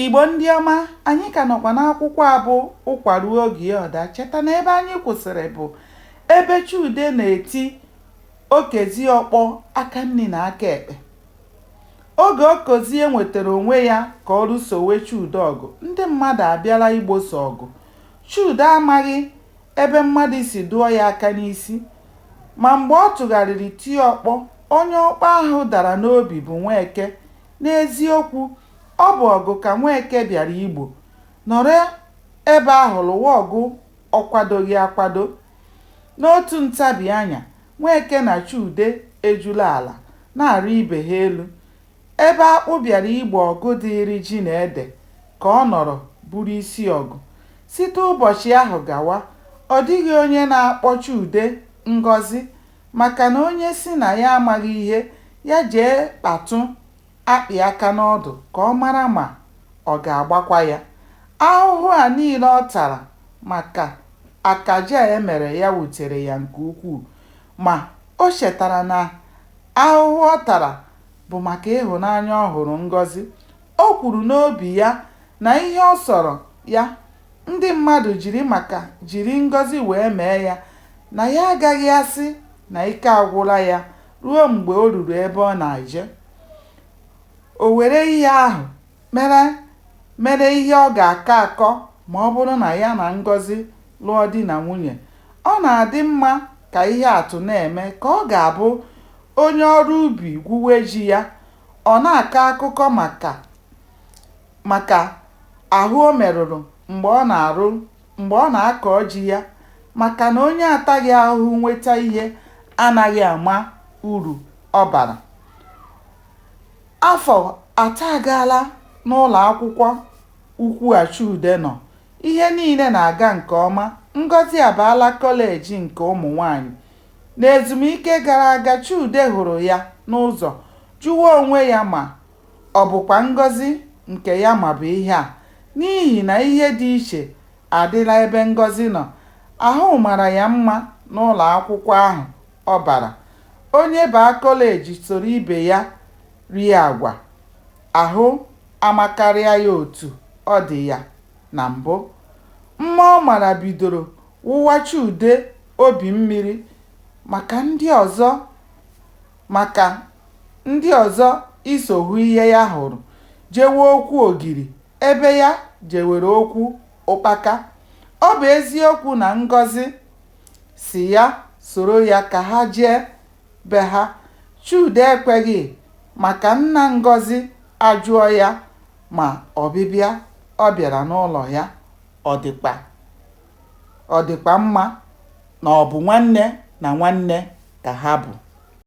Igbo ndị ọma, anyị ka nọkwa n'akwụkwọ a bụ ụkwa ruo oge ọda. Cheta na ebe anyị kwụsịrị bụ ebe Chude na-eti okezi ọkpọ aka nni na aka ekpe. Oge Okozie nwetara onwe ya ka ọ lụsowe Chude ọgụ, ndị mmadụ abịala igboso ọgụ. Chude amaghị ebe mmadụ si dụọ ya aka n'isi, ma mgbe ọ tụgharịrị tie ọkpọ, onye ọkpọ ahụ dara n'obi bụ Nweke. N'eziokwu, ọ bụ ọgụ ka Nweke bịara igbo, nọrọ ebe ahụ lụwa ọgụ ọ kwadoghị akwado. N'otu ntabi anya, Nweke na Chude ejula ala na-arị ibe ha elu. Ebe akpụ bịara igbo ọgụ dịịrị ji na ede ka ọ nọrọ bụrụ isi ọgụ. Site ụbọchị ahụ gawa, ọ dịghị onye na-akpọ Chude ngọzi, maka na onye si na ya amaghị ihe, ya jee kpatụ akpị aka n'ọdụ ka ọ mara ma ọ ga-agbakwa ya. Ahụhụ a niile ọ tara maka akaja emere ya wutere ya nke ukwuu, ma o chetara na ahụhụ ọ tara bụ maka ịhụnanya ọ hụrụ Ngọzi. O kwuru n'obi ya na ihe ọ sọrọ ya ndị mmadụ jiri Ngọzi wee mee ya, na ya agaghị asị na ike agwụla ya ruo mgbe o ruru ebe ọ na-eje. O were ihe ahụ mere ihe ọ ga-akọ akọ ma ọ bụrụ na ya na Ngọzi lụọ di na nwunye. Ọ na-adị mma ka ihe atụ na-eme ka ọ ga-abụ onye ọrụ ubi gwuwe ji ya, ọ na-akọ akụkọ maka ahụ o merụrụ mgbe ọ na-akọ ji ya, maka na onye ataghị ahụhụ nweta ihe anaghị ama uru ọ bara. Afọ atọ agaala n'ụlọ akwụkwọ ukwu a Chude nọ. Ihe niile na-aga nke ọma. Ngọzi abaala kọleji nke ụmụ nwanyị. N'ezumike gara aga, Chude hụrụ ya n'ụzọ, jụwa onwe ya ma ọ bụkwa Ngọzi nke ya mabụ ihe a, n'ihi na ihe dị iche adịla ebe Ngọzi nọ. Ahụ mara ya mma n'ụlọ akwụkwọ ahụ ọ bara. Onye baa kọleji soro ibe ya rie agwa, ahụ amakarịa ya otu ọ dị ya na mbụ. Mma ọ mara bidoro wụwa Chude obi mmiri maka ndị ọzọ iso hụ ihe ya hụrụ, jewe okwu ogiri ebe ya jewere okwu ụkpaka. Ọ bụ eziokwu na Ngọzi si ya soro ya ka ha jee be ha. Chude ekweghị, maka nna Ngọzi ajụọ ya ma ọbịbịa ọ bịara n'ụlọ ya ọ dịkwa mma, na ọ bụ nwanne na nwanne ka ha bụ.